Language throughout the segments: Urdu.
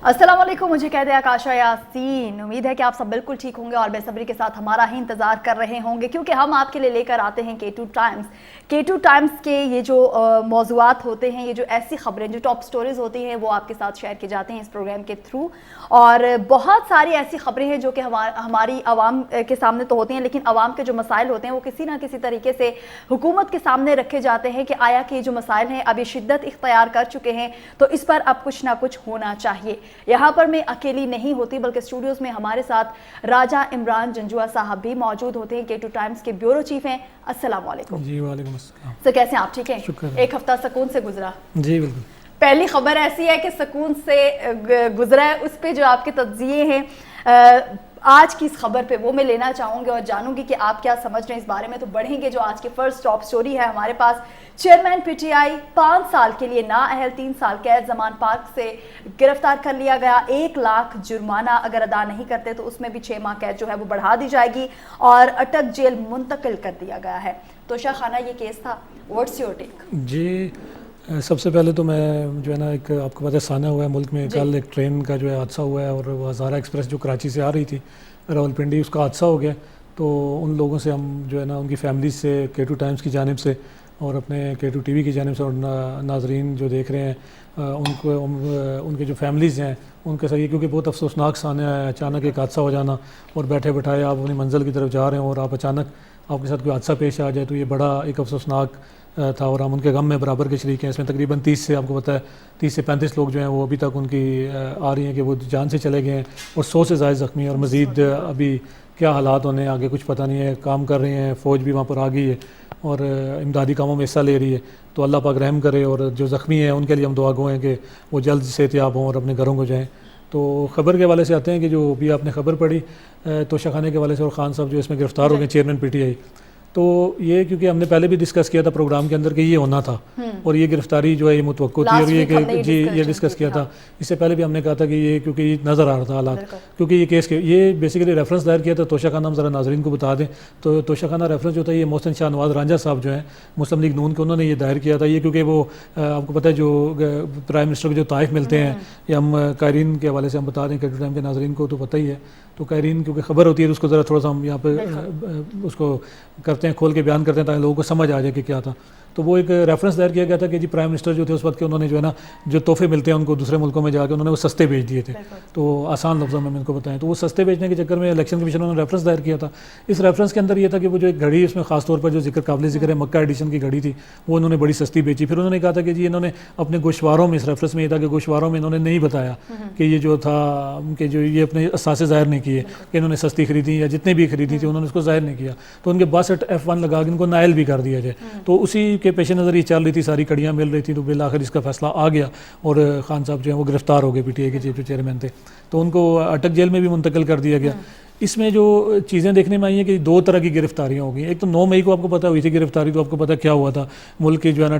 السلام علیکم، مجھے کہتے ہیں آکاشا یاسین۔ امید ہے کہ آپ سب بالکل ٹھیک ہوں گے اور بے صبری کے ساتھ ہمارا ہی انتظار کر رہے ہوں گے، کیونکہ ہم آپ کے لیے لے کر آتے ہیں K2 ٹائمز کے یہ جو موضوعات ہوتے ہیں، یہ جو ایسی خبریں جو ٹاپ سٹوریز ہوتی ہیں وہ آپ کے ساتھ شیئر کی جاتے ہیں اس پروگرام کے تھرو، اور بہت ساری ایسی خبریں ہیں جو کہ ہماری عوام کے سامنے تو ہوتی ہیں، لیکن عوام کے جو مسائل ہوتے ہیں وہ کسی نہ کسی طریقے سے حکومت کے سامنے رکھے جاتے ہیں کہ آیا کہ جو مسائل ہیں اب یہ شدت اختیار کر چکے ہیں تو اس پر اب کچھ نہ کچھ ہونا چاہیے۔ یہاں پر میں اکیلی نہیں ہوتی بلکہ اسٹوڈیوز میں ہمارے ساتھ راجہ عمران جنجوا صاحب بھی موجود ہوتے ہیں، K2 ٹائمز کے بیورو چیف ہیں۔ السلام علیکم۔ جی وعلیکم السلام۔ سر کیسے ہیں آپ؟ ٹھیک ہیں؟ شکر۔ ایک ہفتہ سکون سے گزرا؟ جی بالکل۔ پہلی خبر ایسی ہے کہ سکون سے گزرا ہے، اس پہ جو آپ کے تجزیے ہیں آج کی اس خبر پہ وہ میں لینا چاہوں گی اور جانوں گی کہ آپ کیا سمجھ رہے ہیں اس بارے میں۔ تو بڑھیں گے جو آج کی فرسٹ ٹاپ سٹوری ہے ہمارے پاس۔ چیئرمین پی ٹی آئی 5 سال کے لیے نااہل، 3 سال قید، زمان پارک سے گرفتار کر لیا گیا۔ 1 لاکھ جرمانہ اگر ادا نہیں کرتے تو اس میں بھی 6 ماہ قید جو ہے وہ بڑھا دی جائے گی اور اٹک جیل منتقل کر دیا گیا ہے۔ توشہ خانہ یہ کیس تھا، واٹس یور ٹیک؟ جی سب سے پہلے تو میں جو ہے نا ایک آپ کو پتہ سانحہ ہوا ہے ملک میں، کل ایک ٹرین کا جو ہے حادثہ ہوا ہے اور وہ ہزارہ ایکسپریس جو کراچی سے آ رہی تھی راولپنڈی، اس کا حادثہ ہو گیا۔ تو ان لوگوں سے ہم جو ہے نا ان کی فیملیز سے K2 ٹائمز کی جانب سے اور اپنے K2 ٹی وی کی جانب سے اور ناظرین جو دیکھ رہے ہیں ان کے جو فیملیز ہیں ان کے ساتھ یہ، کیونکہ بہت افسوسناک سانحہ ہے، اچانک ایک حادثہ ہو جانا اور بیٹھے بٹھائے آپ اپنی منزل کی طرف جا رہے ہیں اور آپ اچانک آپ کے ساتھ کوئی حادثہ پیش آ جائے تو یہ بڑا ایک افسوسناک تھا اور ہم ان کے غم میں برابر کے شریک ہیں۔ اس میں تقریباً 30 سے آپ کو پتہ ہے 30 سے 35 لوگ جو ہیں وہ ابھی تک ان کی آ رہی ہیں کہ وہ جان سے چلے گئے ہیں اور 100 سے زائد زخمی ہیں اور مزید ابھی کیا حالات ہونے آگے کچھ پتہ نہیں ہے۔ کام کر رہے ہیں، فوج بھی وہاں پر آ گئی ہے اور امدادی کاموں میں حصہ لے رہی ہے، تو اللہ پاک رحم کرے اور جو زخمی ہیں ان کے لیے ہم دعا گو ہیں کہ وہ جلد صحتیاب ہوں اور اپنے گھروں کو جائیں۔ تو خبر کے حوالے سے آتے ہیں کہ جو بھی آپ نے خبر پڑھی توشہ خانے کے حوالے سے اور خان صاحب جو اس میں گرفتار ہو گئے چیئرمین پی ٹی آئی، تو یہ کیونکہ ہم نے پہلے بھی ڈسکس کیا تھا پروگرام کے اندر کہ یہ ہونا تھا اور یہ گرفتاری جو ہے یہ متوقع تھی اور یہ کہ جی یہ ڈسکس کیا تھا۔ اس سے پہلے بھی ہم نے کہا تھا کہ یہ کیونکہ یہ نظر آ رہا تھا حالات، کیونکہ یہ کیس یہ بیسیکلی ریفرنس دائر کیا تھا توشہ خانہ، ہم ذرا ناظرین کو بتا دیں تو توشہ خانہ ریفرنس جو تھا یہ محسن شاہ نواز رانجھا صاحب جو ہیں مسلم لیگ نون کے، انہوں نے یہ دائر کیا تھا۔ یہ کیونکہ وہ آپ کو پتہ ہے جو پرائم منسٹر کے جو طائف ملتے ہیں، یا ہم قائرین کے حوالے سے ہم بتا دیں K2 ٹائم کے ناظرین کو تو پتہ ہی ہے، تو قائرین کیونکہ خبر ہوتی ہے تو اس کو ذرا تھوڑا سا ہم یہاں پہ اس کو کرتے ہیں، کھول کے بیان کرتے ہیں تاکہ لوگوں کو سمجھ آ جائے کہ کیا تھا۔ تو وہ ایک ریفرنس دائر کیا گیا تھا کہ جی پرائم منسٹر جو تھے اس وقت کے، انہوں نے جو ہے نا جو تحفے ملتے ہیں ان کو دوسرے ملکوں میں جا کے انہوں نے وہ سستے بیچ دیے تھے، تو آسان لفظوں میں ان کو بتائیں تو وہ سستے بیچنے کے چکر میں الیکشن کمیشن نے ریفرنس دائر کیا تھا۔ اس ریفرنس کے اندر یہ تھا کہ وہ جو ایک گھڑی اس میں خاص طور پر جو قابل ذکر ہے مکہ ایڈیشن کی گھڑی تھی وہ انہوں نے بڑی سستی بیچی۔ پھر انہوں نے کہا تھا کہ جی انہوں نے اپنے گوشواروں میں، اس ریفرنس میں یہ تھا کہ گوشواروں میں انہوں نے نہیں بتایا کہ یہ جو تھا کہ جو یہ اپنے اثاثے ظاہر نہیں کیے کہ انہوں نے سستی خریدی یا جتنے بھی خریدی تھی انہوں نے اس کو ظاہر نہیں کیا، تو ان کے 62 F1 لگا کے ان کو نائل بھی کر دیا جائے۔ تو اسی کے پیش نظر یہ چل رہی تھی، ساری کڑیاں مل رہی تھی، تو بالآخر اس کا فیصلہ آ گیا اور خان صاحب جو ہیں وہ گرفتار ہو گئے، پی ٹی آئی کے جو چیئرمین تھے، تو ان کو اٹک جیل میں بھی منتقل کر دیا گیا۔ اس میں جو چیزیں دیکھنے میں آئی ہیں کہ 2 طرح کی گرفتاریاں ہو گئی۔ ایک تو 9 مئی کو آپ کو پتہ ہوئی تھی گرفتاری، تو آپ کو پتہ کیا ہوا تھا، ملک کے جو ہے نا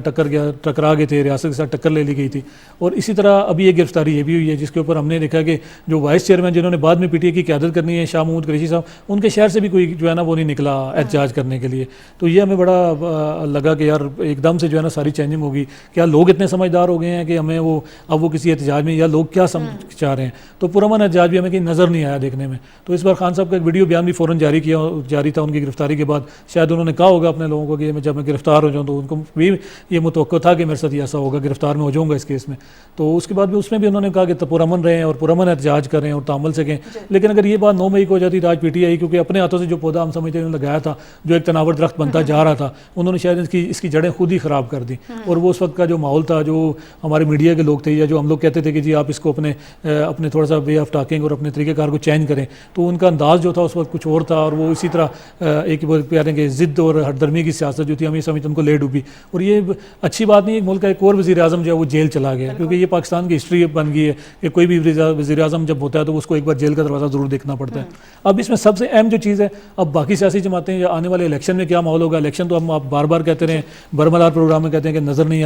ٹکرا گئے تھے، ریاست کے ساتھ ٹکر لے لی گئی تھی، اور اسی طرح ابھی یہ گرفتاری یہ بھی ہوئی ہے جس کے اوپر ہم نے دیکھا کہ جو وائس چیئرمین جنہوں نے بعد میں پی ٹی آئی کی قیادت کرنی ہے، شاہ محمود قریشی صاحب، ان کے شہر سے بھی کوئی جو ہے نا وہ نہیں نکلا احتجاج کرنے کے لیے۔ تو یہ ہمیں بڑا لگا کہ یار ایک دم سے جو ہے نا ساری چینجنگ ہوگی، کیا لوگ اتنے سمجھدار ہو گئے ہیں کہ ہمیں وہ اب وہ کسی احتجاج میں، یا لوگ کیا سمجھ چاہ رہے ہیں۔ تو پرامن احتجاج بھی ہمیں کہیں نظر نہیں آیا دیکھنے میں۔ تو اس بار خان صاحب کا ایک ویڈیو بیان بھی فوراً جاری تھا ان کی گرفتاری کے بعد، شاید انہوں نے کہا ہوگا اپنے لوگوں کو کہ جب میں گرفتار ہو جاؤں تو ان کو بھی یہ متوقع تھا کہ میرے ساتھ ایسا ہوگا، گرفتار میں ہو جاؤں گا اس کیس میں۔ تو اس کے بعد بھی اس میں بھی انہوں نے کہا کہ پرامن رہیں اور پرامن احتجاج کریں اور تعامل سے کہیں۔ لیکن اگر یہ بات 9 مئی کو ہو جاتی تو آج پی ٹی آئی کیونکہ اپنے ہاتھوں سے جو پودا ہم سمجھتے ہیں لگایا تھا، جو ایک تناور درخت بنتا جا رہا تھا، انہوں نے شاید اس کی جڑیں خود ہی خراب کر دی، اور وہ اس وقت کا جو ماحول تھا، جو ہمارے میڈیا کے لوگ تھے یا جو ہم لوگ کہتے تھے کہ جی آپ اس کو اپنے تھوڑا سا وے آف ٹاکنگ اور اپنے طریقہ کار کو چینج کریں، تو ان کا انداز جو تھا اس وقت کچھ اور تھا، اور وہ اسی طرح ایک کہہ رہے ہیں کہ ضد اور ہٹ درمی کی سیاست جو تھی ہم یہ سمجھتے ان کو لے ڈوبی، اور یہ اچھی بات نہیں ہے۔ ملک کا ایک اور وزیر اعظم جو ہے وہ جیل چلا گیا، کیونکہ یہ پاکستان کی ہسٹری بن گئی ہے کہ کوئی بھی وزیر اعظم جب ہوتا ہے تو اس کو ایک بار جیل کا دروازہ ضرور دیکھنا پڑتا ہے۔ اب اس میں سب سے اہم جو چیز ہے، اب باقی سیاسی جماعتیں یا آنے والے الیکشن میں کیا ماحول ہوگا۔ الیکشن تو ہم آپ بار بار کہتے رہے، برملار پروگرام میں کہتے ہیں کہ نظر نہیں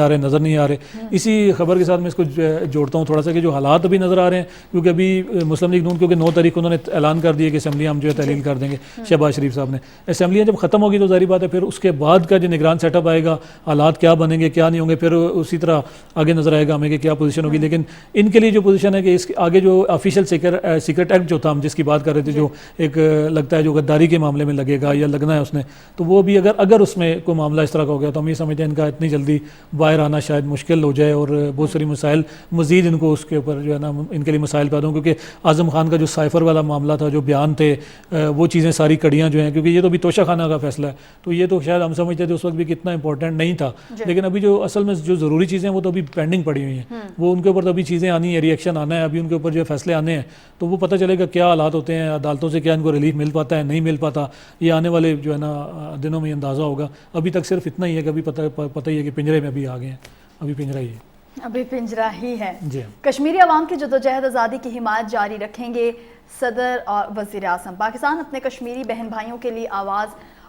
آ رہے۔ اسی خبر کے ساتھ میں اس کو جوڑتا ہوں تھوڑا سا کہ جو حالات ابھی نظر آ رہے ہیں، کیونکہ ابھی مسلم لیگ نون کیونکہ 9 تاریخ انہوں نے اعلان کر دیا کہ اسمبلیاں ہم جو ہے تحلیل کر دیں گے شہباز شریف صاحب نے. اسمبلیاں جب ختم ہوگی تو ظاہری بات ہے پھر اس کے بعد کا جو نگران سیٹ اپ آئے گا, حالات کیا بنیں گے کیا نہیں ہوں گے, پھر اسی طرح آگے نظر آئے گا ہمیں کہ کیا پوزیشن ہوگی. لیکن ان کے لیے جو پوزیشن ہے کہ اس آگے جو آفیشیل سیکرٹ ایکٹ جو تھا ہم جس کی بات کر رہے تھے, جو ایک لگتا ہے جو غداری کے معاملے میں لگے گا یا لگنا ہے اس نے, تو وہ بھی اگر اس میں کوئی معاملہ اس طرح کا ہو گیا تو ہم یہ سمجھتے ہیں ان کا اتنی جلدی باہر آنا شاید مشکل ہو جائے, اور بہت ساری مسائل مزید ان کو اس کے اوپر جو ہے نا ان کے لیے مسائل پیدا ہوں. کیونکہ اعظم خان کا جو سائفر والا معاملہ تھا, جو بیان تھے, وہ چیزیں ساری کڑیاں جو ہیں, کیونکہ یہ تو بھی توشہ خانہ کا فیصلہ ہے, تو یہ تو شاید ہم سمجھتے تھے اس وقت بھی کتنا امپورٹنٹ نہیں تھا. لیکن ابھی جو اصل میں جو ضروری چیزیں ہیں وہ تو ابھی پینڈنگ پڑی ہوئی ہیں, وہ ان کے اوپر تو ابھی چیزیں آنی ہیں, ریئیکشن آنا ہے, ابھی ان کے اوپر جو فیصلے آنے ہیں, تو وہ پتہ چلے گا کیا حالات ہوتے ہیں, عدالتوں سے کیا ان کو ریلیف مل پاتا ہے نہیں مل پاتا, یہ آنے والے جو ہے نا دنوں میں اندازہ ہوگا. ابھی تک صرف اتنا ہی ہے کہ ابھی پتہ ہی ہے کہ پنجرے میں ابھی آ گئے ہیں, ابھی پنجرا ہی ہے, ابھی پنجرا ہی ہے. جی کشمیری عوام کی جدوجہد آزادی کی حمایت جاری رکھیں گے صدر اور وزیر اعظم. پاکستان اپنے کشمیری بہن بھائیوں کے لیے آواز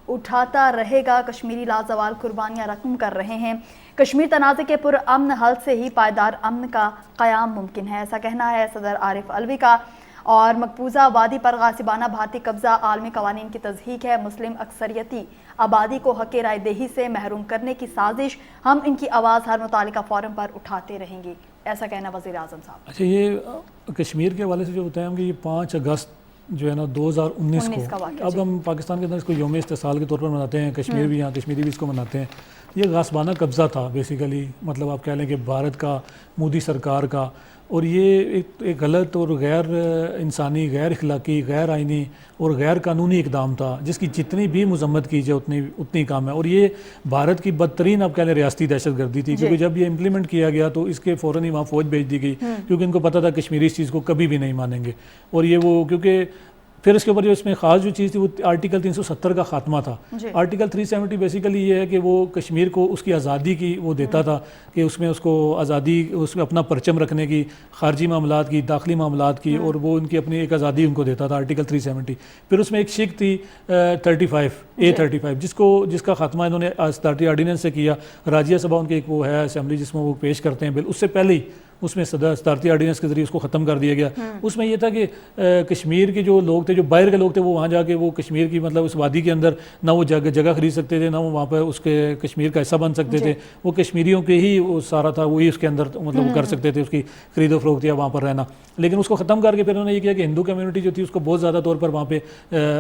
اٹھاتا رہے گا. کشمیری لازوال قربانیاں رقم کر رہے ہیں. کشمیر تنازع کے پرامن حل سے ہی پائیدار امن کا قیام ممکن ہے, ایسا کہنا ہے صدر عارف علوی کا. اور مقبوضہ وادی پر غاصبانہ بھارتی قبضہ عالمی قوانین کی تضحیق ہے. مسلم اکثریتی آبادی کو حق رائے دہی سے محروم کرنے کی سازش, ہم ان کی آواز ہر متعلقہ فورم پر اٹھاتے رہیں گے, ایسا کہنا وزیر اعظم صاحب. اچھا, یہ کشمیر کے حوالے سے جو بتایا ہم کہ یہ 5 اگست جو ہے نا 2019 کو, اب ہم پاکستان کے اندر اس کو یوم استحصال کے طور پر مناتے ہیں, کشمیر بھی, یہاں کشمیری بھی اس کو مناتے ہیں. یہ غاصبانہ قبضہ تھا بیسیکلی, مطلب آپ کہہ لیں کہ بھارت کا, مودی سرکار کا, اور یہ ایک غلط اور غیر انسانی, غیر اخلاقی, غیر آئینی اور غیر قانونی اقدام تھا, جس کی جتنی بھی مذمت کی جائے اتنی کام ہے. اور یہ بھارت کی بدترین آپ کہہ لیں ریاستی دہشت گردی تھی, کیونکہ جب یہ امپلیمنٹ کیا گیا تو اس کے فوراً ہی وہاں فوج بھیج دی گئی, کیونکہ ان کو پتہ تھا کشمیری اس چیز کو کبھی بھی نہیں مانیں گے. اور یہ وہ کیونکہ پھر اس کے اوپر جو اس میں خاص جو چیز تھی وہ آرٹیکل 370 کا خاتمہ تھا. آرٹیکل 370 بیسیکلی یہ ہے کہ وہ کشمیر کو اس کی آزادی کی وہ دیتا تھا, کہ اس میں اس کو آزادی, اس میں اپنا پرچم رکھنے کی, خارجی معاملات کی, داخلی معاملات کی, اور وہ ان کی اپنی ایک آزادی ان کو دیتا تھا, آرٹیکل 370. پھر اس میں ایک شق تھی 35 جس کا خاتمہ انہوں نے صدارتی آرڈیننس سے کیا. راجیہ سبھا ان کے ایک وہ ہے اسمبلی جس میں وہ پیش کرتے ہیں بل, اس سے پہلے ہی اس میں صدارتی آرڈیننس کے ذریعے اس کو ختم کر دیا گیا. اس میں یہ تھا کہ کشمیر کے جو لوگ تھے, جو باہر کے لوگ تھے, وہ وہاں جا کے وہ کشمیر کی مطلب اس وادی کے اندر نہ وہ جگہ خرید سکتے تھے, نہ وہ وہاں پہ اس کے کشمیر کا حصہ بن سکتے تھے. وہ کشمیریوں کے ہی وہ سارا تھا, وہی اس کے اندر مطلب وہ کر سکتے تھے, اس کی خرید و فروخت یا وہاں پر رہنا. لیکن اس کو ختم کر کے پھر انہوں نے یہ کیا کہ ہندو کمیونٹی جو تھی اس کو بہت زیادہ طور پر وہاں پہ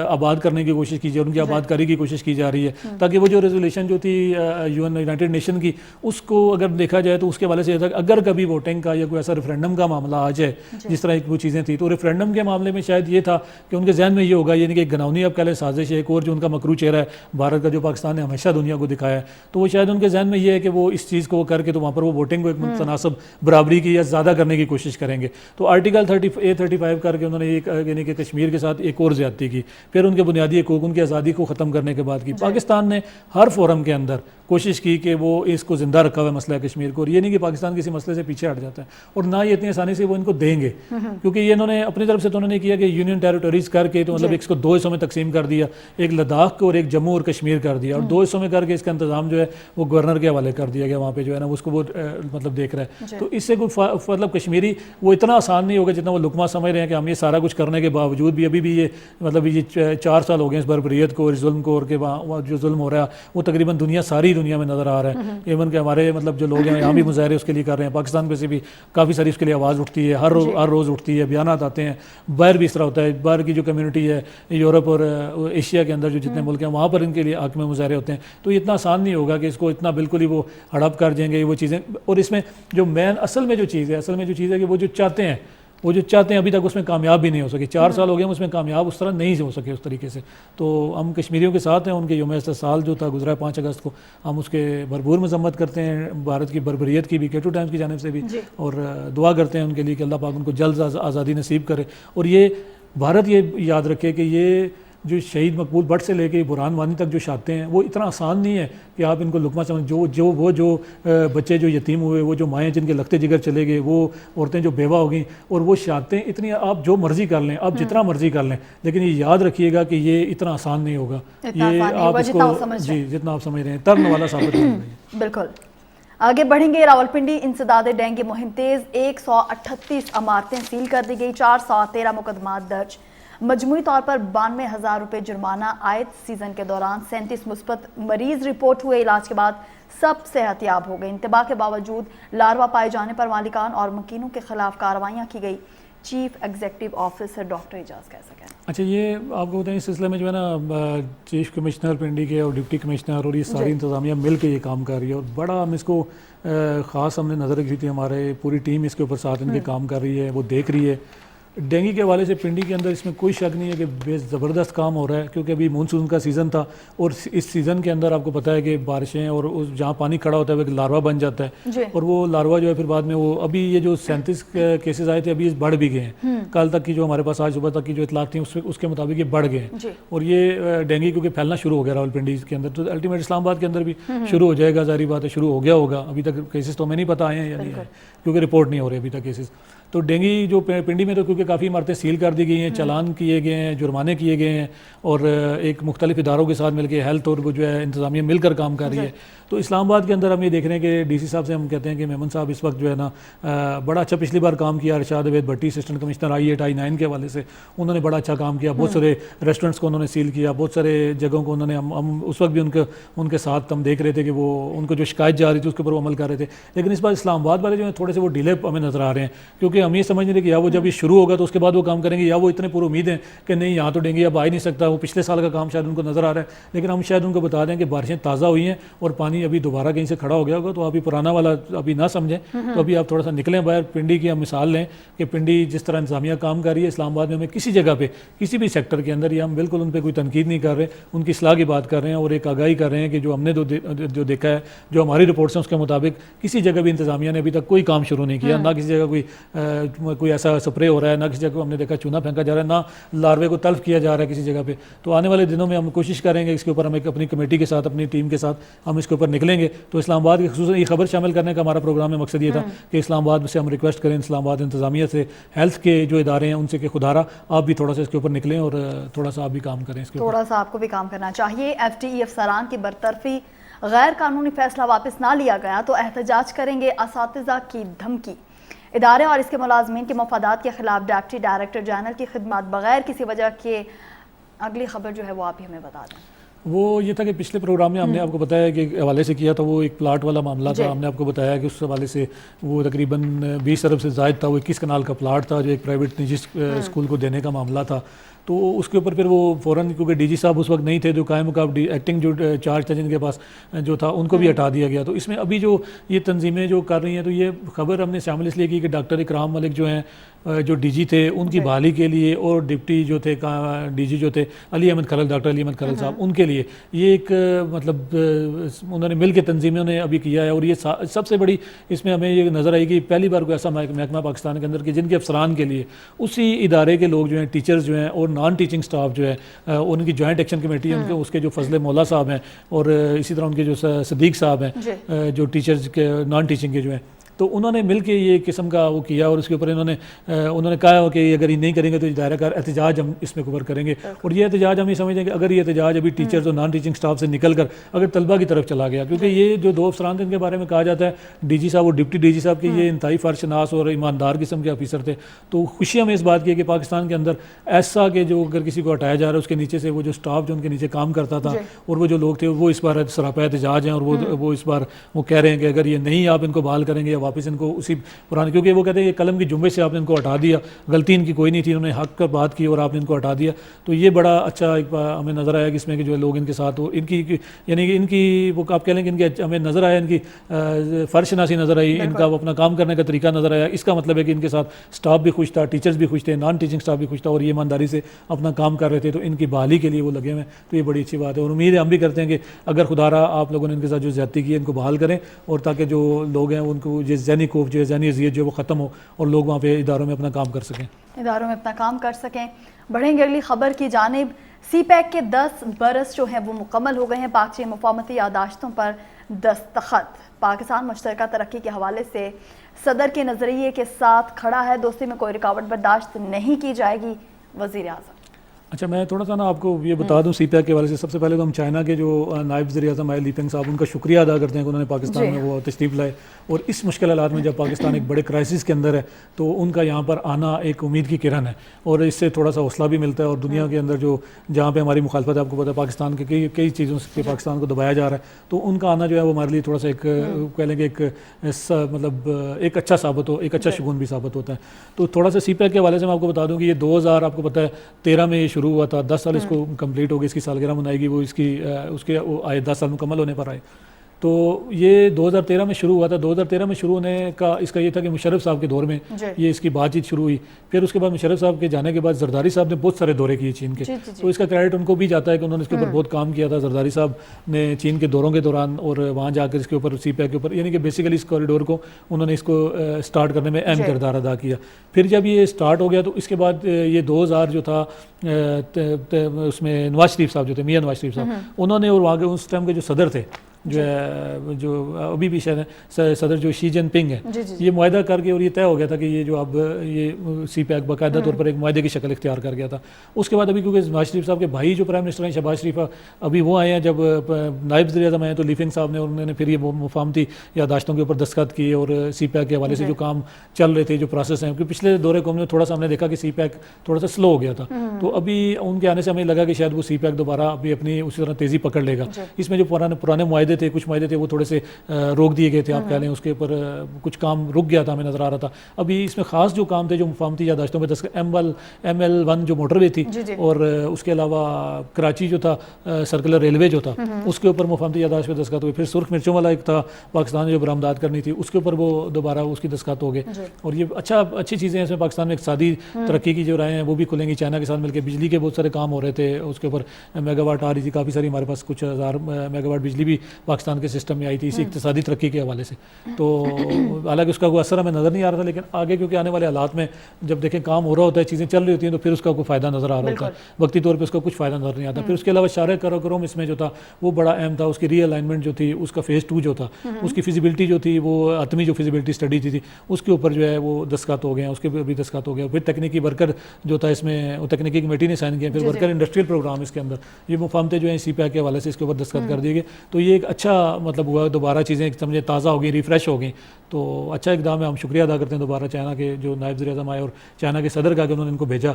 آباد کرنے کی کوشش کی جائے, ان کی آباد کاری کی کوشش کی جا رہی ہے, تاکہ وہ جو ریزولیوشن جو تھی یونائٹڈ نیشن کی, اس کو اگر دیکھا جائے تو اس کے حوالے سے یہ تھا کہ اگر کبھی ووٹنگ کا یا کوئی ایسا ریفرینڈم کا معاملہ آ جائے, جس طرح وہ چیزیں تھیں, تو ریفرینڈم کے معاملے میں شاید یہ تھا کہ ان کے ذہن میں یہ ہوگا, یعنی کہ ایک گناونی آپ کہہ لیں سازش ہے, ایک اور جو ان کا مکروہ چہرہ ہے بھارت کا, جو پاکستان نے ہمیشہ دنیا کو دکھایا ہے, تو وہ شاید ان کے ذہن میں یہ ہے کہ وہ اس چیز کو کر کے تو وہاں پر وہ ووٹنگ کو ایک متناسب برابری کی یا زیادہ کرنے کی کوشش کریں گے. تو آرٹیکل 35 کر کے انہوں نے ایک یعنی کہ کشمیر کے ساتھ ایک اور زیادتی کی. پھر ان کے بنیادی حقوق, ان کی آزادی کو ختم کرنے کے بعد کی پاکستان نے ہر فورم کے اندر کوشش کی کہ وہ اس کو زندہ رکھا ہوا مسئلہ کشمیر کو, اور یہ نہیں کہ پاکستان کسی مسئلے سے پیچھے ہٹ جاتا ہے, اور نہ یہ اتنی آسانی سے وہ ان کو دیں گے, کیونکہ یہ انہوں نے اپنی طرف سے تو انہوں نے کیا کہ یونین ٹیریٹوریز کر کے تو مطلب اس کو 2 حصوں میں تقسیم کر دیا, ایک لداخ کو اور ایک جموں اور کشمیر کر دیا, اور 2 حصوں میں کر کے اس کا انتظام جو ہے وہ گورنر کے حوالے کر دیا گیا, وہاں پہ جو ہے نا اس کو وہ مطلب دیکھ رہا ہے. تو اس سے کوئی مطلب کشمیری وہ اتنا آسان نہیں ہوگا جتنا وہ لقمہ سمجھ رہے ہیں کہ ہم یہ سارا کچھ کرنے کے باوجود بھی ابھی بھی یہ مطلب یہ 4 سال ہو گئے اس بربریت کو اور ظلم کو, اور کے جو ظلم ہو رہا ہے وہ تقریباً ساری دنیا میں نظر آ رہا ہے. ایون کہ ہمارے مطلب جو لوگ ہیں یہاں بھی مظاہرے اس کے لیے کر رہے ہیں, پاکستان میں سے بھی کافی ساری اس کے لیے آواز اٹھتی ہے, ہر روز اٹھتی ہے, بیانات آتے ہیں. باہر بھی اس طرح ہوتا ہے, باہر کی جو کمیونٹی ہے یورپ اور ایشیا کے اندر جو جتنے ملک ہیں وہاں پر ان کے لیے حق میں مظاہرے ہوتے ہیں. تو اتنا آسان نہیں ہوگا کہ اس کو اتنا بالکل ہی وہ ہڑپ کر جائیں گے وہ چیزیں. اور اس میں جو اصل میں جو چیز ہے کہ وہ جو چاہتے ہیں ابھی تک اس میں کامیاب بھی نہیں ہو سکے. 4 سال ہو گئے اس میں کامیاب اس طرح نہیں ہو سکے اس طریقے سے. تو ہم کشمیریوں کے ساتھ ہیں, ان کے یوم استحصال جو تھا گزرا 5 اگست کو, ہم اس کے بھرپور مذمت کرتے ہیں, بھارت کی بربریت کی بھی, K2 ٹائمز کی جانب سے بھی, اور دعا کرتے ہیں ان کے لیے کہ اللہ پاک ان کو جلد آزادی نصیب کرے. اور یہ بھارت یہ یاد رکھے کہ یہ جو شہید مقبول بٹ سے لے کے برہان وانی تک جو شادتیں ہیں وہ اتنا آسان نہیں ہے کہ آپ ان کو لقمہ سمجھ. جو بچے جو یتیم ہوئے, وہ جو مائیں جن کے لختے جگر چلے گئے, وہ عورتیں جو بیوہ ہو گئیں, اور وہ شادتیں اتنی آپ جو مرضی کر لیں, آپ جتنا مرضی کر لیں, لیکن یہ یاد رکھیے گا کہ یہ اتنا آسان نہیں ہوگا. یہ آپ اس کو جتنا آپ سمجھ رہے ہیں ترن والا ثابت ہو جائے. بالکل آگے بڑھیں گے. راولپنڈی انسداد ڈینگی مہم تیز, 138 عمارتیں سیل کر دی گئی, 413 مقدمات درج. مجموعی طور پر 92,000 روپے جرمانہ عائد. سیزن کے دوران 37 مثبت مریض رپورٹ ہوئے. علاج کے بعد سب صحت یاب ہو گئے. انتباہ کے باوجود لاروا پائے جانے پر مالکان اور مکینوں کے خلاف کارروائیاں کی گئی. چیف ایگزیکٹو آفیسر ڈاکٹر اعجاز کیسا کہنا. اچھا، یہ آپ کو بتائیں اس سلسلے میں جو ہے نا چیف کمشنر پنڈی کے اور ڈپٹی کمشنر اور یہ ساری انتظامیہ مل کے یہ کام کر رہی ہے اور بڑا ہم اس کو خاص ہم نے نظر رکھی تھی. ہمارے پوری ٹیم اس کے اوپر ساتھ ان کے کام کر رہی ہے، وہ دیکھ رہی ہے. ڈینگی کے حوالے سے پنڈی کے اندر اس میں کوئی شک نہیں ہے کہ بے زبردست کام ہو رہا ہے، کیونکہ ابھی مونسون کا سیزن تھا اور اس سیزن کے اندر آپ کو پتہ ہے کہ بارشیں اور جہاں پانی کھڑا ہوتا ہے وہ ایک لاروا بن جاتا ہے اور وہ لاروا جو ہے پھر بعد میں وہ ابھی یہ جو 37 کیسز آئے تھے ابھی بڑھ بھی گئے ہیں. کل تک کی جو ہمارے پاس آج صبح تک کی جو اطلاعات تھیں اس کے مطابق یہ بڑھ گئے ہیں اور یہ ڈینگی کیونکہ پھیلنا شروع ہو گیا راولپنڈی کے اندر، تو الٹیمیٹ اسلام آباد کے اندر بھی شروع ہو جائے گا. ظاہری بات ہے شروع ہو گیا ہوگا. ابھی تک کیسز تو ہمیں نہیں پتہ آئے ہیں یا نہیں آئے کیونکہ رپورٹ نہیں ہو رہے ابھی تک کیسز. تو ڈینگی جو پنڈی میں تو کیونکہ کافی عمارتیں سیل کر دی گئی ہیں، چالان کیے گئے ہیں، جرمانے کیے گئے ہیں اور ایک مختلف اداروں کے ساتھ مل کے ہیلتھ اور وہ جو ہے انتظامیہ مل کر کام کر رہی ہے. تو اسلام آباد کے اندر ہم یہ دیکھ رہے ہیں کہ ڈی سی صاحب سے ہم کہتے ہیں کہ میمن صاحب اس وقت جو ہے نا بڑا اچھا پچھلی بار کام کیا. ارشاد عبید بھٹی اسسٹنٹ کمشنر I8 I9 کے حوالے سے انہوں نے بڑا اچھا کام کیا. بہت سارے ریسٹورنٹس کو انہوں نے سیل کیا، بہت سارے جگہوں کو انہوں نے ہم اس وقت بھی ان کے ساتھ ہم دیکھ رہے تھے کہ وہ ان کو جو شکایت جا رہی تھی اس کے اوپر وہ عمل کر رہے تھے. لیکن اس بار اسلام آباد والے جو ہیں تھوڑے سے وہ ڈیلے ہمیں نظر آ رہے ہیں، کیونکہ ہم یہ سمجھ رہے ہیں کہ یا وہ جب یہ شروع ہوگا تو اس کے بعد وہ کام کریں گے، یا وہ اتنے پر امید ہیں کہ نہیں یہاں تو ڈینگی اب آ ہی نہیں سکتا. وہ پچھلے سال کا کام شاید ان کو نظر آ رہا ہے، لیکن ہم شاید ان کو بتا دیں کہ بارشیں تازہ ہوئی ہیں اور پانی ابھی دوبارہ کہیں سے کھڑا ہو گیا ہوگا. تو ابھی پرانا والا ابھی نہ سمجھیں، تو ابھی آپ تھوڑا سا نکلیں باہر. پنڈی کی ہم مثال لیں کہ پنڈی جس طرح انتظامیہ کام کر رہی ہے، اسلام آباد میں ہمیں کسی جگہ پہ کسی بھی سیکٹر کے اندر یہ ہم بالکل ان پہ کوئی تنقید نہیں کر رہے، ان کی اصلاح کی بات کر رہے ہیں اور ایک آگاہی کر رہے ہیں کہ جو ہم نے جو دیکھا ہے، جو ہماری رپورٹس ہیں اس کے مطابق کسی جگہ بھی انتظامیہ نے ابھی تک کوئی کام شروع نہیں کیا. نہ کسی جگہ کوئی ایسا سپرے ہو رہا ہے، نہ کسی جگہ ہم نے دیکھا چونا پھینکا جا رہا ہے، نہ لاروے کو تلف کیا جا رہا ہے کسی جگہ پہ. تو آنے والے دنوں میں ہم کوشش کریں گے اس کے اوپر، ہم ایک اپنی کمیٹی کے ساتھ اپنی ٹیم کے ساتھ ہم اس کے اوپر نکلیں گے. تو اسلام آباد کی خصوصاً یہ خبر شامل کرنے کا ہمارا پروگرام میں مقصد یہ تھا کہ اسلام آباد سے ہم ریکویسٹ کریں اسلام آباد انتظامیہ سے، ہیلتھ کے جو ادارے ہیں ان سے کہ خدارہ آپ بھی تھوڑا سا اس کے اوپر نکلیں اور تھوڑا سا آپ بھی کام کریں اس کے اوپر. تھوڑا سا آپ کو بھی کام کرنا چاہیے. FTE افسران کی برطرفی غیر قانونی فیصلہ واپس نہ لیا گیا تو احتجاج کریں گے. اساتذہ کی دھمکی. ادارے اور اس کے ملازمین کے مفادات کے خلاف ڈپٹی ڈائریکٹر جنرل کی خدمات بغیر کسی وجہ کے. اگلی خبر جو ہے وہ آپ ہی ہمیں بتا دیں. وہ یہ تھا کہ پچھلے پروگرام میں ہم نے آپ کو بتایا کہ حوالے سے کیا تھا، وہ ایک پلاٹ والا معاملہ تھا. ہم نے آپ کو بتایا کہ اس حوالے سے وہ تقریباً 20 ارب سے زائد تھا. وہ 21 کنال کا پلاٹ تھا جو ایک پرائیویٹ نجی اسکول کو دینے کا معاملہ تھا. تو اس کے اوپر پھر وہ فوراً کیونکہ ڈی جی صاحب اس وقت نہیں تھے، جو قائم مقام ایکٹنگ جو چارج تھا جن کے پاس جو تھا ان کو بھی ہٹا دیا گیا. تو اس میں ابھی جو یہ تنظیمیں جو کر رہی ہیں، تو یہ خبر ہم نے شامل اس لیے کی کہ ڈاکٹر اکرام ملک جو ہیں جو ڈی جی تھے ان کی بحالی کے لیے اور ڈپٹی جو تھے ڈی جی جو تھے علی احمد کھرل، ڈاکٹر علی احمد کھرل صاحب، ان کے لیے یہ ایک مطلب انہوں نے مل کے تنظیموں نے ابھی کیا ہے. اور یہ سب سے بڑی اس میں ہمیں یہ نظر آئی کہ پہلی بار کوئی ایسا محکمہ پاکستان کے اندر کہ جن کے افسران کے لیے اسی ادارے کے لوگ جو ہیں، ٹیچرز جو ہیں اور نان ٹیچنگ سٹاف جو ہے، ان کی جوائنٹ ایکشن کمیٹی ہے، اس کے جو فضل مولا صاحب ہیں اور اسی طرح ان کے جو صدیق صاحب ہیں جو ٹیچرز کے نان ٹیچنگ کے جو ہیں، تو انہوں نے مل کے یہ قسم کا وہ کیا اور اس کے اوپر انہوں نے کہا کہ اگر یہ نہیں کریں گے تو دائرہ کار احتجاج ہم اس میں کور کریں گے. اور یہ احتجاج ہم یہ سمجھتے ہیں کہ اگر یہ احتجاج ابھی ٹیچرز اور نان ٹیچنگ سٹاف سے نکل کر اگر طلبہ کی طرف چلا گیا، کیونکہ یہ جو دو افسران تھے ان کے بارے میں کہا جاتا ہے ڈی جی صاحب اور ڈپٹی ڈی جی صاحب کی یہ انتہائی فرشناس اور ایماندار قسم کے آفیسر تھے. تو خوشی ہمیں اس بات کی ہے کہ پاکستان کے اندر ایسا کہ جو اگر کسی کو ہٹایا جا رہا ہے اس کے نیچے سے وہ جو سٹاف جو ان کے نیچے کام کرتا تھا اور وہ جو لوگ تھے وہ اس بار سراپا احتجاج ہیں اور وہ اس بار وہ کہہ رہے ہیں کہ اگر یہ نہیں آپ ان کو بحال کریں گے یا واپس ان کو اسی پرانے، کیونکہ وہ کہتے ہیں کہ قلم کی جنبش سے آپ نے ان کو ہٹا دیا، غلطی ان کی کوئی نہیں تھی، انہوں نے حق کا بات کی اور آپ نے ان کو ہٹا دیا. تو یہ بڑا اچھا ایک ہمیں نظر آیا کہ اس میں کہ جو لوگ ان کے ساتھ ان کی یعنی کہ ان کی وہ آپ کہہ لیں کہ ان کی ہمیں نظر آیا، ان کی فرشناسی نظر آئی، ان کا اپنا کام کرنے کا طریقہ نظر آیا. اس کا مطلب ہے کہ ان کے ساتھ سٹاف بھی خوش تھا، ٹیچرز بھی خوش تھے، نان ٹیچنگ سٹاف بھی خوش تھا اور یہ ایمانداری سے اپنا کام کر رہے تھے. تو ان کی بحالی کے لیے وہ لگے ہوئے ہیں. تو یہ بڑی اچھی بات ہے اور امید ہے ہم بھی کرتے ہیں کہ اگر خدارہ آپ لوگوں نے ان کے ساتھ جو زیادتی کی ہے ان کو بحال کریں اور تاکہ جو لوگ ہیں ان کو یہ ذہنی خوف جو ہے، ذہنی اذیت جو ہے وہ ختم ہو اور لوگ وہاں پہ اداروں میں اپنا کام کر سکیں. اداروں میں اپنا کام کر سکیں. بڑھیں گے اگلی خبر کی جانب. سی پیک کے 10 برس جو ہیں وہ مکمل ہو گئے ہیں. پاک چین مفاہمتی یادداشتوں پر دستخط. پاکستان مشترکہ ترقی کے حوالے سے صدر کے نظریے کے ساتھ کھڑا ہے. دوستی میں کوئی رکاوٹ برداشت نہیں کی جائے گی. وزیر اعظم اچھا میں تھوڑا سا نا آپ کو یہ بتا دوں سی پیک کے حوالے سے. سب سے پہلے تو ہم چائنا کے جو نائب وزیر اعظم آئے لیپنگ صاحب، ان کا شکریہ ادا کرتے ہیں کہ انہوں نے پاکستان میں وہ تشریف لائے، اور اس مشکل حالات میں جب پاکستان ایک بڑے کرائسس کے اندر ہے تو ان کا یہاں پر آنا ایک امید کی کرن ہے، اور اس سے تھوڑا سا حوصلہ بھی ملتا ہے. اور دنیا کے اندر جو جہاں پہ ہماری مخالفت ہے، آپ کو پتہ ہے پاکستان کے کئی چیزوں سے پاکستان کو دبایا جا رہا ہے، تو ان کا آنا جو ہے وہ ہمارے لیے تھوڑا سا ایک کہہ لیں گے ایک مطلب ایک اچھا ثابت ہو، ایک اچھا شگون بھی ثابت ہوتا ہے. تو تھوڑا سا سی پیک کے حوالے سے میں آپ کو بتا دوں کہ یہ 2000 آپ کو پتہ ہے 13 میں یہ شروع ہوا تھا. 10 سال اس کو کمپلیٹ ہو گئی، اس کی سالگرہ منائے گی، وہ اس کے آئے 10 سال مکمل ہونے پر آئے. تو یہ 2013 میں شروع ہوا تھا. 2013 میں شروع ہونے کا اس کا یہ تھا کہ مشرف صاحب کے دور میں یہ اس کی بات چیت شروع ہوئی. پھر اس کے بعد مشرف صاحب کے جانے کے بعد زرداری صاحب نے بہت سارے دورے کیے چین کے، تو اس کا کریڈٹ ان کو بھی جاتا ہے کہ انہوں نے اس کے اوپر بہت کام کیا تھا. زرداری صاحب نے چین کے دوروں کے دوران اور وہاں جا کر اس کے اوپر سی پیک کے اوپر، یعنی کہ بیسیکلی اس کوریڈور کو انہوں نے اس کو اسٹارٹ کرنے میں اہم کردار ادا کیا. پھر جب یہ اسٹارٹ ہو گیا تو اس کے بعد یہ 2000 جو تھا اس میں نواز شریف صاحب جو تھے، میاں نواز شریف صاحب، انہوں نے اور وہاں کے اس ٹائم کے جو صدر تھے جو ہے جو ابھی بھی شاید صدر جو شی جن پنگ ہے، یہ معاہدہ کر کے اور یہ طے ہو گیا تھا کہ یہ جو اب یہ سی پیک باقاعدہ طور پر ایک معاہدے کی شکل اختیار کر گیا تھا. اس کے بعد ابھی کیونکہ نواز شریف صاحب کے بھائی جو پرائم منسٹر ہیں شہباز شریف، ابھی وہ آئے ہیں، جب نائب وزیر اعظم آئے ہیں تو لیفنگ صاحب نے انہوں نے پھر یہ مفاہمتی یادداشتوں کے اوپر دستخط کیے، اور سی پیک کے حوالے سے جو کام چل رہے تھے، جو پروسیس ہیں، کیونکہ پچھلے دورے قوم میں تھوڑا سا ہم نے دیکھا کہ سی پیک تھوڑا سا سلو ہو گیا تھا، تو ابھی ان کے آنے سے ہمیں لگا کہ شاید وہ سی پیک دوبارہ ابھی اپنی اسی طرح تیزی پکڑ لے گا. اس میں جو پرانے معاہدے تھے، کچھ معاہدے تھے وہ تھوڑے سے روک دیے گئے تھے، آپ کہہ لیں اس کے اوپر کچھ کام رک گیا تھا، ہمیں نظر آ رہا تھا. ابھی اس میں خاص جو کام تھے جو مفاہمتی یادداشتوں پہ ML1 جو موٹر وے تھی، اور اس کے علاوہ کراچی جو تھا سرکولر ریلوے جو تھا اس کے اوپر مفاہمتی یادداشت پہ دستخط ہوئے. پھر سرخ مرچوں والا ایک تھا پاکستان نے جو برآمدات کرنی تھی، اس کے اوپر وہ دوبارہ اس کی دستخط ہو گئے. اور یہ اچھی چیزیں ہیں اس میں. پاکستان میں اقتصادی ترقی کی جو رائے ہیں وہ بھی کھلیں گی. چائنا کے ساتھ مل کے بجلی کے بہت سارے کام ہو رہے تھے، اس کے اوپر میگا واٹ آ رہی تھی کافی ساری، ہمارے پاس کچھ 1000 میگا واٹ بجلی بھی پاکستان کے سسٹم میں آئی تھی اسی اقتصادی ترقی کے حوالے سے. تو حالانکہ اس کا کوئی اثر ہمیں نظر نہیں آ رہا تھا، لیکن آگے کیونکہ آنے والے حالات میں جب دیکھیں کام ہو رہا ہوتا ہے، چیزیں چل رہی ہوتی ہیں، تو پھر اس کا کوئی فائدہ نظر آ رہا ہوتا ہے. وقتی طور پہ اس کا کچھ فائدہ نظر نہیں آتا. پھر اس کے علاوہ شارع کراکرم اس میں جو تھا وہ بڑا اہم تھا. اس کی ری الائنمنٹ جو تھی، اس کا فیز 2 جو تھا، اس کی فیزیبلٹی جو تھی، وہ حتمی جو فیزیبلٹی اسٹڈی تھی اس کے اوپر جو ہے وہ دستخط ہو گئے ہیں، اس کے بھی دستخط ہو گیا. پھر تکنیکی ورکر جو تھا اس میں، وہ تکنیکی کمیٹی نے سائن کیا. پھر ورکر انڈسٹریل پروگرام اس کے اندر یہ مفاہمتیں جو ہیں سی پیک کے حوالے سے اس کے اوپر دستخط کر دیے گئے. تو یہ ایک اچھا مطلب ہوا، دوبارہ چیزیں سمجھے تازہ ہو گئی، ریفریش ہو گئی. تو اچھا اقدام ہے. ہم شکریہ ادا کرتے ہیں دوبارہ چائنا کے جو نائب وزیر اعظم آئے اور چائنا کے صدر کا کہ انہوں نے ان کو بھیجا.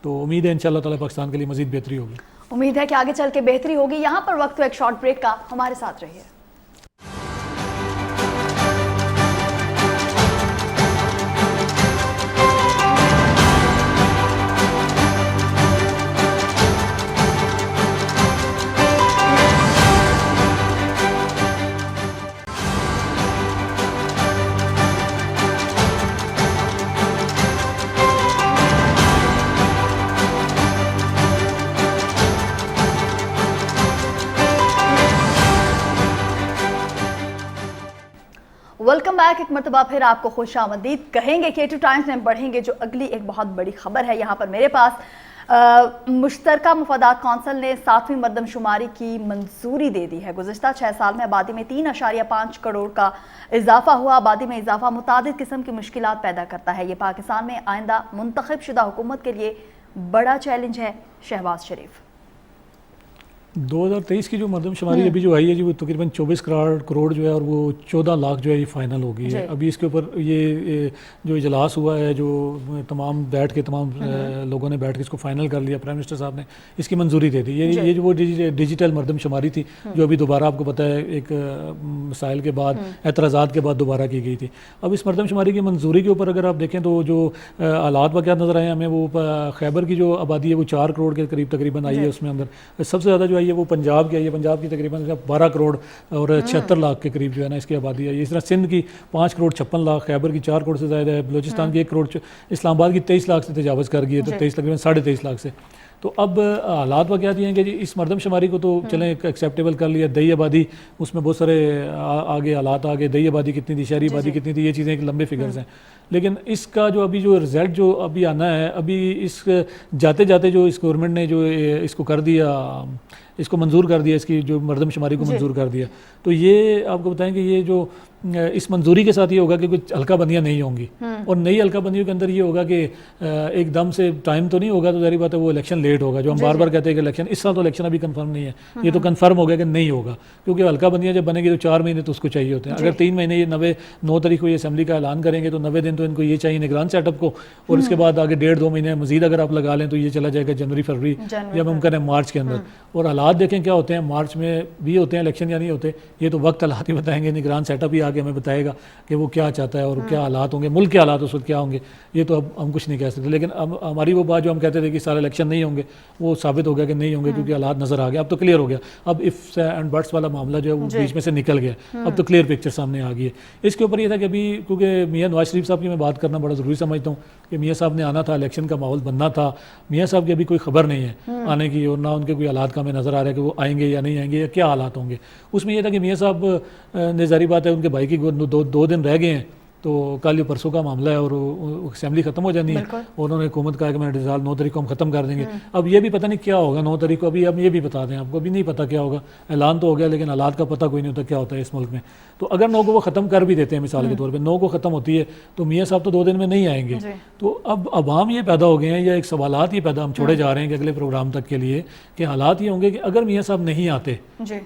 تو امید ہے انشاءاللہ تعالی پاکستان کے لیے مزید بہتری ہوگی. امید ہے کہ آگے چل کے بہتری ہوگی. یہاں پر وقت ایک شارٹ بریک کا، ہمارے ساتھ رہیے. Welcome back. ایک مرتبہ پھر آپ کو خوش آمدید کہیں گے. K2 ٹائمز میں بڑھیں گے جو اگلی ایک بہت بڑی خبر ہے. یہاں پر میرے پاس مشترکہ مفادات کونسل نے 7ویں مردم شماری کی منظوری دے دی ہے. گزشتہ 6 سال میں آبادی میں 3.5 کروڑ کا اضافہ ہوا. آبادی میں اضافہ متعدد قسم کی مشکلات پیدا کرتا ہے. یہ پاکستان میں آئندہ منتخب شدہ حکومت کے لیے بڑا چیلنج ہے. شہباز شریف. 2023 کی جو مردم شماری ابھی جو آئی ہے جی، وہ تقریباً 24 کروڑ جو ہے، اور وہ 14 لاکھ جو ہے یہ فائنل ہو گئی ہے. ابھی اس کے اوپر یہ جو اجلاس ہوا ہے، جو تمام لوگوں نے بیٹھ کے اس کو فائنل کر لیا. پرائم منسٹر صاحب نے اس کی منظوری دے دی. یہ جو وہ ڈیجیٹل مردم شماری تھی جو ابھی دوبارہ آپ کو پتہ ہے ایک مسائل کے بعد، اعتراضات کے بعد دوبارہ کی گئی تھی. اب اس مردم شماری کی منظوری کے اوپر اگر آپ دیکھیں تو جو حالات واقعات نظر آئے ہمیں، وہ خیبر کی جو آبادی ہے وہ 4 کروڑ کے قریب تقریباً آئی ہے. اس میں اندر سب سے زیادہ جو ہے وہ پنجاب کی آئی ہے. پنجاب کی تقریباً 12 کروڑ اور 76 لاکھ کے قریب جو ہے نا اس کی آبادی ہے. اس طرح سندھ کی 5 کروڑ 56 لاکھ، خیبر کی 4 کروڑ سے زیادہ ہے، بلوچستان کی 1 کروڑ، اسلام آباد کی 23 لاکھ سے تجاوز کر گئی ہے، تو 23 تقریباً 23.5 لاکھ سے. تو اب حالات واقعات یہ ہیں کہ جی اس مردم شماری کو تو چلیں ایکسیپٹیبل کر لیا. دیہی آبادی اس میں بہت سارے آگے حالات آگے، دیہی آبادی کتنی تھی، شہری آبادی کتنی تھی، یہ چیزیں ایک لمبے فگرز ہیں. لیکن اس کا جو ابھی جو رزلٹ جو ابھی آنا ہے، ابھی اس جاتے جاتے جو اس گورنمنٹ نے جو اس کو کر دیا، اس کو منظور کر دیا، اس کی جو مردم شماری کو منظور کر دیا. تو یہ آپ کو بتائیں کہ یہ جو اس منظوری کے ساتھ یہ ہوگا کہ کچھ حلقہ بندیاں نہیں ہوں گی، اور نئی حلقہ بندیوں کے اندر یہ ہوگا کہ ایک دم سے ٹائم تو نہیں ہوگا، تو ظاہر بات ہے وہ الیکشن لیٹ ہوگا، جو ہم بار بار کہتے ہیں کہ الیکشن اس سال تو الیکشن ابھی کنفرم نہیں ہے، یہ تو کنفرم ہو گیا کہ نہیں ہوگا، کیونکہ حلقہ بندیاں جب بنے گی تو 4 مہینے تو اس کو چاہیے ہوتے ہیں، اگر 3 مہینے یہ 9 تاریخ کو یہ اسمبلی کا اعلان کریں گے تو 90 دن تو ان کو یہ چاہیے نگران سیٹ اپ کو، اور اس کے بعد آگے 1.5-2 مہینے مزید اگر آپ لگا لیں تو یہ چلا جائے گا جنوری فروری یا ممکن ہے مارچ کے اندر، اور حالات دیکھیں کیا ہوتے ہیں، مارچ میں بھی ہوتے ہیں الیکشن یا نہیں ہوتے، یہ تو وقت حالات ہی بتائیں گے، نگران سیٹ اپ ہی آگے ہمیں بتائے گا کہ وہ کیا چاہتا ہے اور کیا حالات ہوں گے، ملک کے حالات اس وقت کیا ہوں گے، یہ تو اب ہم کچھ نہیں کہہ سکتے، لیکن اب ہماری وہ بات جو ہم کہتے تھے کہ سارے الیکشن نہیں ہوں گے وہ ثابت ہو گیا کہ نہیں ہوں گے، کیونکہ حالات نظر آ گیا، اب تو کلیئر ہو گیا، اب ifs اینڈ بٹس والا معاملہ جو ہے وہ بیچ میں سے نکل گیا، اب تو کلیئر پکچر سامنے آ گئی ہے۔ اس کے اوپر یہ تھا کہ ابھی کیونکہ میاں نواز شریف صاحب کی میں بات کرنا بڑا ضروری سمجھتا ہوں کہ میاں صاحب نے آنا تھا، الیکشن کا ماحول بننا تھا، میاں صاحب کی ابھی کوئی خبر نہیں ہے آنے کی، اور نہ ان کے کوئی حالات کا ہمیں نظر آ رہا ہے کہ وہ آئیں گے یا نہیں آئیں گے یا کیا حالات ہوں گے۔ اس میں یہ تھا کہ میاں صاحب نے ظاہری بات ہے ان کے بھائی کی 2 دن رہ گئے ہیں، تو کل یہ پرسوں کا معاملہ ہے اور اسمبلی ختم ہو جانی ہے، اور انہوں نے حکومت کہا کہ میں ڈیزالو 9 تاریخ کو ہم ختم کر دیں گے، اب یہ بھی پتہ نہیں کیا ہوگا 9 تاریخ کو، ابھی ہم یہ بھی بتا دیں آپ کو، ابھی نہیں پتہ کیا ہوگا، اعلان تو ہو گیا لیکن حالات کا پتہ کوئی نہیں ہوتا کیا ہوتا ہے اس ملک میں، تو اگر 9 کو وہ ختم کر بھی دیتے ہیں مثال کے طور پہ، 9 کو ختم ہوتی ہے تو میاں صاحب تو 2 دن میں نہیں آئیں گے، تو اب عوام یہ پیدا ہو گئے ہیں یا ایک سوالات یہ پیدا ہم چھوڑے جا رہے ہیں کہ اگلے پروگرام تک کے لیے کہ حالات یہ ہوں گے کہ اگر میاں صاحب نہیں آتے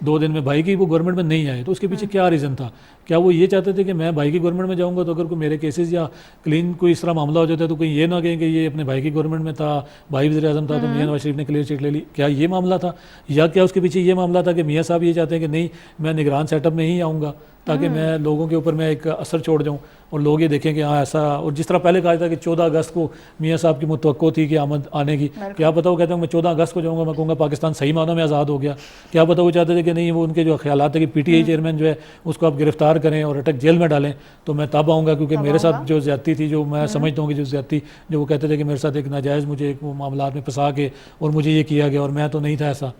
2 دن میں، بھائی کی وہ گورنمنٹ میں نہیں آئے تو اس کے پیچھے کیا ریزن تھا؟ کیا وہ یہ چاہتے تھے کہ میں بھائی کی گورنمنٹ میں جاؤں گا تو اگر کوئی میرے کیسز یا کلین کوئی اس طرح معاملہ ہو جاتا ہے تو کہیں یہ نہ کہیں کہ یہ اپنے بھائی کی گورنمنٹ میں تھا، بھائی وزیر اعظم تھا تو میاں نواز شریف نے کلیئر چٹ لے لی، کیا یہ معاملہ تھا؟ یا کیا اس کے پیچھے یہ معاملہ تھا کہ میاں صاحب یہ چاہتے ہیں کہ نہیں میں نگران سیٹ اپ میں ہی آؤں گا تاکہ میں لوگوں کے اوپر میں ایک اثر چھوڑ جاؤں اور لوگ یہ دیکھیں کہ ہاں ایسا، اور جس طرح پہلے کہا تھا کہ 14 اگست کو میاں صاحب کی متوقع تھی کہ آمد آنے کی، کیا پتہ وہ کہتے ہیں میں 14 اگست کو جاؤں گا، میں کہوں گا پاکستان صحیح معنوں میں آزاد ہو گیا، کیا پتہ وہ چاہتے تھے کہ نہیں وہ ان کے جو خیالات ہے کہ پی ٹی آئی چیئرمین جو ہے اس کو آپ گرفتار کریں اور اٹک جیل میں ڈالیں تو میں تب آؤں گا، کیونکہ میرے ساتھ جو زیادتی تھی، جو میں سمجھتا ہوں کہ جو زیادتی جو وہ کہتے تھے کہ میرے ساتھ ایک ناجائز مجھے ایک معاملات میں پھنسا کے اور مجھے یہ کیا گیا اور میں تو نہیں تھا ایسا،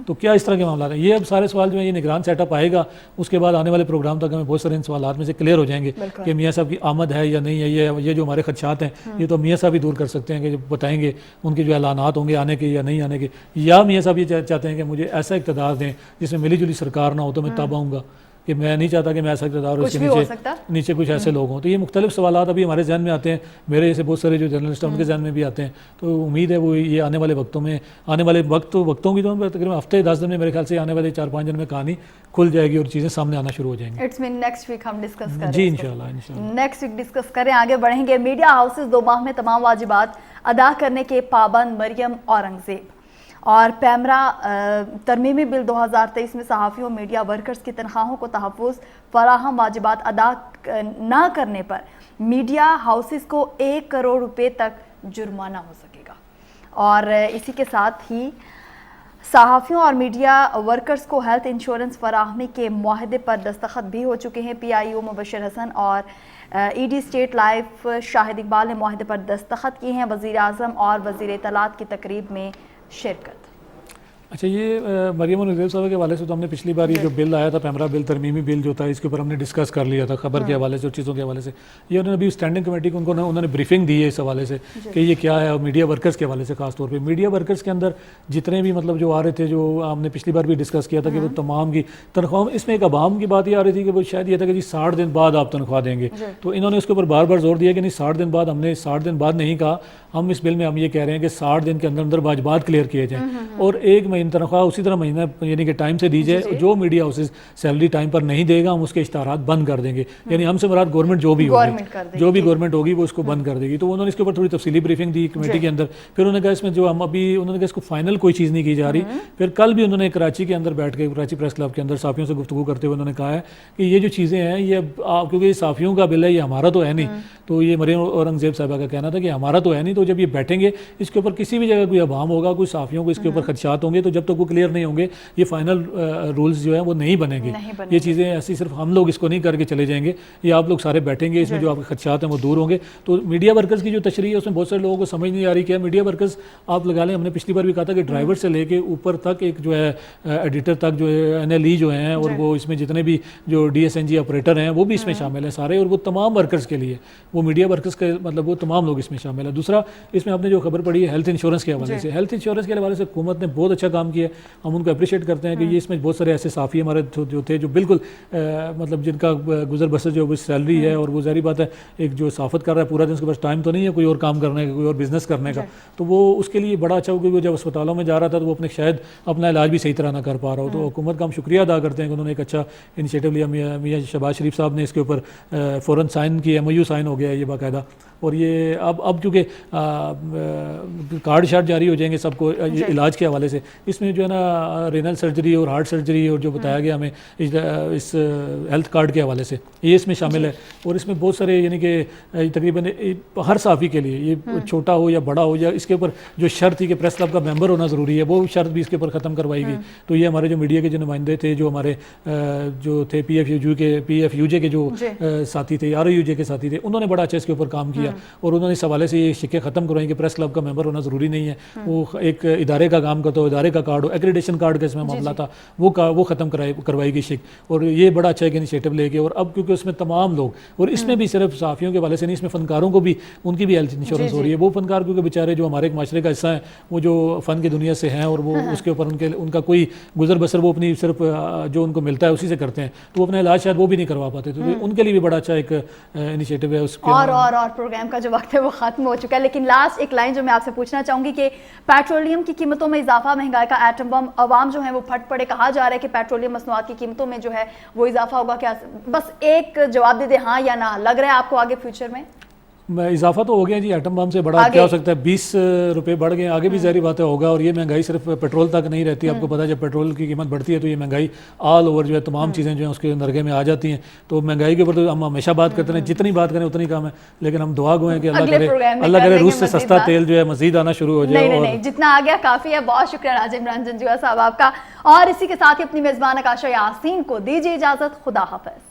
تو کیا اس طرح کے معاملات ہیں؟ یہ اب سارے سوال جو ہے یہ نگران سیٹ اپ آئے گا، اس کے بعد آنے والے پروگرام تک ہمیں بہت سارے ان سوالات میں سے کلیئر ہو جائیں گے کہ میاں صاحب کی آمد ہے یا نہیں ہے، یہ جو ہمارے خدشات ہیں یہ تو میاں صاحب ہی دور کر سکتے ہیں کہ جو بتائیں گے ان کے جو اعلانات ہوں گے آنے کے یا نہیں آنے کے، یا میاں صاحب یہ چاہتے ہیں کہ مجھے ایسا اقتدار دیں جس میں ملی جلی سرکار نہ ہو تو میں تب آؤں گا، کہ میں نہیں چاہتا کہ میں ایسا اقتدار اس کے نیچے کچھ ایسے لوگ ہوں، تو یہ مختلف سوالات ابھی ہمارے ذہن میں آتے ہیں، میرے جیسے بہت سارے جو جرنلسٹ ہیں ان کے ذہن میں بھی آتے ہیں، تو امید ہے وہ یہ آنے والے وقتوں میں آنے والے وقتوں کی تو تقریباً ہفتے 10 دن میں میرے خیال سے آنے والے 4-5 دن میں کہانی کھل جائے گی اور چیزیں سامنے آنا شروع ہو جائیں گی۔ اٹس مین نیکسٹ ویک ہم ڈسکس کریں جی انشاءاللہ نیکسٹ ویک ڈسکس کریں، آگے بڑھیں گے۔ میڈیا ہاؤسز 2 ماہ میں تمام واجبات ادا کرنے کے پابند، مریم اورنگزیب۔ اور پیمرا ترمیمی بل 2023 میں صحافیوں میڈیا ورکرز کی تنخواہوں کو تحفظ فراہم، واجبات ادا نہ کرنے پر میڈیا ہاؤسز کو 1 کروڑ روپے تک جرمانہ ہو سکے گا۔ اور اسی کے ساتھ ہی صحافیوں اور میڈیا ورکرز کو ہیلتھ انشورنس فراہمی کے معاہدے پر دستخط بھی ہو چکے ہیں۔ پی آئی او مبشر حسن اور ای ڈی اسٹیٹ لائف شاہد اقبال نے معاہدے پر دستخط کیے ہیں۔ وزیر اعظم اور وزیر اطلاعات کی تقریب میں شرکت۔ اچھا، یہ مریم اورنگزیب صاحب کے حوالے سے تو ہم نے پچھلی بار یہ جو بل آیا تھا پیمرا بل، ترمیمی بل جو تھا، اس کے اوپر ہم نے ڈسکس کر لیا تھا خبر کے حوالے سے اور چیزوں کے حوالے سے، یہ انہوں نے ابھی اسٹینڈنگ کمیٹی کو انہوں نے بریفنگ دی ہے اس حوالے سے کہ یہ کیا ہے، اور میڈیا ورکرز کے حوالے سے خاص طور پہ میڈیا ورکرز کے اندر جتنے بھی مطلب جو آ رہے تھے، جو ہم نے پچھلی بار بھی ڈسکس کیا تھا کہ وہ تمام کی تنخواہ، اس میں ایک عوام کی بات یہ آ رہی تھی کہ وہ شاید یہ تھا کہ جی 60 دن بعد آپ تنخواہ دیں گے، تو انہوں نے اس کے اوپر بار بار زور دیا کہ نہیں 60 دن بعد، ہم نے 60 دن بعد نہیں کہا، ہم اس بل میں ہم یہ کہہ رہے ہیں کہ 60 دن کے اندر اندر واجبات کلیئر کیے جائیں اور 1 مہینہ تنخواہ اسی طرح مہینہ یعنی کہ ٹائم سے دی جائے، جو میڈیا ہاؤسز سیلری ٹائم پر نہیں دے گا ہم اس کے اشتہارات بند کر دیں گے، یعنی ہم سے مراد گورنمنٹ جو بھی ہوگی، جو بھی گورنمنٹ ہوگی وہ اس کو بند کر دے گی۔ تو انہوں نے اس کے اوپر تھوڑی تفصیلی بریفنگ دی کمیٹی کے اندر، پھر انہوں نے کہا اس میں جو ہم ابھی انہوں نے کہا اس کو فائنل کوئی چیز نہیں کی جا رہی، پھر کل بھی انہوں نے کراچی کے اندر بیٹھ کے کراچی پریس کلب کے اندر صحافیوں سے گفتگو کرتے ہوئے انہوں نے کہا ہے کہ یہ جو چیزیں ہیں یہ کیونکہ یہ صحافیوں کا بل ہے، یہ ہمارا تو ہے نہیں، تو یہ مریم اورنگزیب صاحبہ کا کہنا تھا کہ ہمارا تو ہے نہیں، تو جب یہ بیٹھیں گے اس کے اوپر کسی بھی جگہ کوئی ابہام ہوگا، کوئی صحافیوں کو اس کے اوپر خدشات ہوں گے، تو جب تک وہ کلیئر نہیں ہوں گے یہ فائنل رولز جو ہیں وہ نہیں بنیں گے، یہ چیزیں ایسی صرف ہم لوگ اس کو نہیں کر کے چلے جائیں گے، یہ آپ لوگ سارے بیٹھیں گے، اس میں جو آپ کے خدشات ہیں وہ دور ہوں گے۔ تو میڈیا ورکرز کی جو تشریح ہے اس میں بہت سارے لوگوں کو سمجھ نہیں آ رہی کہ میڈیا ورکرز آپ لگا لیں، ہم نے پچھلی بار بھی کہا تھا کہ ڈرائیور سے لے کے اوپر تک ایک جو ہے ایڈیٹر تک جو ہے این ایل ای جو ہیں، اور وہ اس میں جتنے بھی جو D S N G operator ہیں وہ بھی اس میں شامل ہیں سارے، اور وہ تمام ورکرز کے لیے، وہ میڈیا ورکرز کے مطلب وہ تمام لوگ اس میں شامل ہیں۔ دوسرا اس میں آپ نے جو خبر پڑھی ہے ہیلتھ انشورنس کے حوالے سے، ہیلتھ انشورنس کے حوالے سے حکومت نے بہت اچھا کام کیا ہے، ہم ان کو اپریشیٹ کرتے ہیں کہ یہ اس میں بہت سارے ایسے صحافی ہمارے جو تھے جو بالکل مطلب جن کا گزر بسر جو سیلری ہے، اور وہ ظاہری بات ہے ایک جو صحافت کر رہا ہے پورا دن اس کے پاس ٹائم تو نہیں ہے کوئی اور کام کرنے کا، کوئی اور بزنس کرنے کا، تو وہ اس کے لیے بڑا اچھا ہو کہ وہ جب اسپتالوں میں جا رہا تھا تو وہ اپنے شاید اپنا علاج بھی صحیح طرح نہ کر پا رہا ہو، تو حکومت کا ہم شکریہ ادا کرتے ہیں کہ انہوں نے ایک اچھا انیشیٹو لیا، میاں شہباز شریف صاحب نے اس کے اوپر فوراً سائن کیا، MOU سائن ہو گیا ہے یہ باقاعدہ، اور یہ اب چونکہ کارڈ شارڈ جاری ہو جائیں گے سب کو علاج کے حوالے سے، اس میں جو ہے نا رینل سرجری اور ہارٹ سرجری اور جو بتایا گیا ہمیں اس ہیلتھ کارڈ کے حوالے سے یہ اس میں شامل ہے، اور اس میں بہت سارے یعنی کہ تقریباً ہر صحافی کے لیے یہ چھوٹا ہو یا بڑا ہو، یا اس کے اوپر جو شرط تھی کہ پریس کلب کا ممبر ہونا ضروری ہے وہ شرط بھی اس کے اوپر ختم کروائی گئی، تو یہ ہمارے جو میڈیا کے جو نمائندے تھے، جو ہمارے جو تھے PFUJ کے جو ساتھی تھے، ROUJ کے ساتھی تھے، انہوں نے بڑا اچھا اس کے اوپر کام کیا، اور انہوں نے اس حوالے سے یہ شکیں ختم کروائی کہ پریس کلب کا ممبر ہونا ضروری نہیں ہے، وہ ایک ادارے کا کام کرتا ہو، ادارے کا کارڈ ہو، ایکریڈیشن کارڈ کا اس میں معاملہ تھا، وہ ختم کروائی گئی شک، اور یہ بڑا اچھا ایک انیشیٹو لے کے، اور اب کیونکہ اس میں تمام لوگ، اور اس میں بھی صرف صحافیوں کے حوالے سے نہیں، اس میں فنکاروں کو بھی ان کی بھی ہیلتھ انشورنس ہو رہی ہے، وہ فنکار کیونکہ بیچارے جو ہمارے ایک معاشرے کا حصہ ہیں، وہ جو فن کی دنیا سے ہیں، اور وہ اس کے اوپر ان کا کوئی گزر بسر وہ اپنی صرف جو ان کو ملتا ہے اسی سے کرتے ہیں، تو وہ اپنا علاج شاید وہ بھی نہیں کروا پاتے، تو ان کے لیے بھی بڑا اچھا ایک انیشیٹو ہے اس کے اور پروگرام کا جو وقت ہے وہ ختم ہو چکا ہے، لیکن لاسٹ ایک لائن جو میں آپ سے پوچھنا چاہوں گی کہ پیٹرولیم کی قیمتوں میں اضافہ، مہنگائی کا ایٹم بم، عوام جو ہیں وہ پھٹ پڑے، کہا جا رہا ہے کہ پیٹرولیم مصنوعات کی قیمتوں میں جو ہے وہ اضافہ ہوگا، کیا بس ایک جواب دے دیں ہاں یا نہ، لگ رہا ہے آپ کو آگے فیوچر میں اضافہ تو ہو گیا جی، ایٹم بم سے بڑا کیا ہو سکتا ہے، 20 روپے بڑھ گئے، آگے بھی ظاہری بات ہے ہوگا، اور یہ مہنگائی صرف پیٹرول تک نہیں رہتی، آپ کو پتہ ہے جب پیٹرول کی قیمت بڑھتی ہے تو یہ مہنگائی آل اوور جو ہے تمام چیزیں جو ہیں اس کے نرگے میں آ جاتی ہیں، تو مہنگائی کے اوپر تو ہم ہمیشہ بات کرتے ہیں، جتنی بات کریں اتنی کم ہے، لیکن ہم دعا گو ہیں کہ اللہ کرے روس سے سستا تیل جو ہے مزید آنا شروع ہو جائے، نہیں جتنا آ گیا کافی ہے۔ بہت شکریہ راجہ عمران جنجوعہ صاحب آپ کا، اور اسی کے ساتھ ہی اپنی میزبان آکاشا یاسین کو دیجیے اجازت، خدا حافظ۔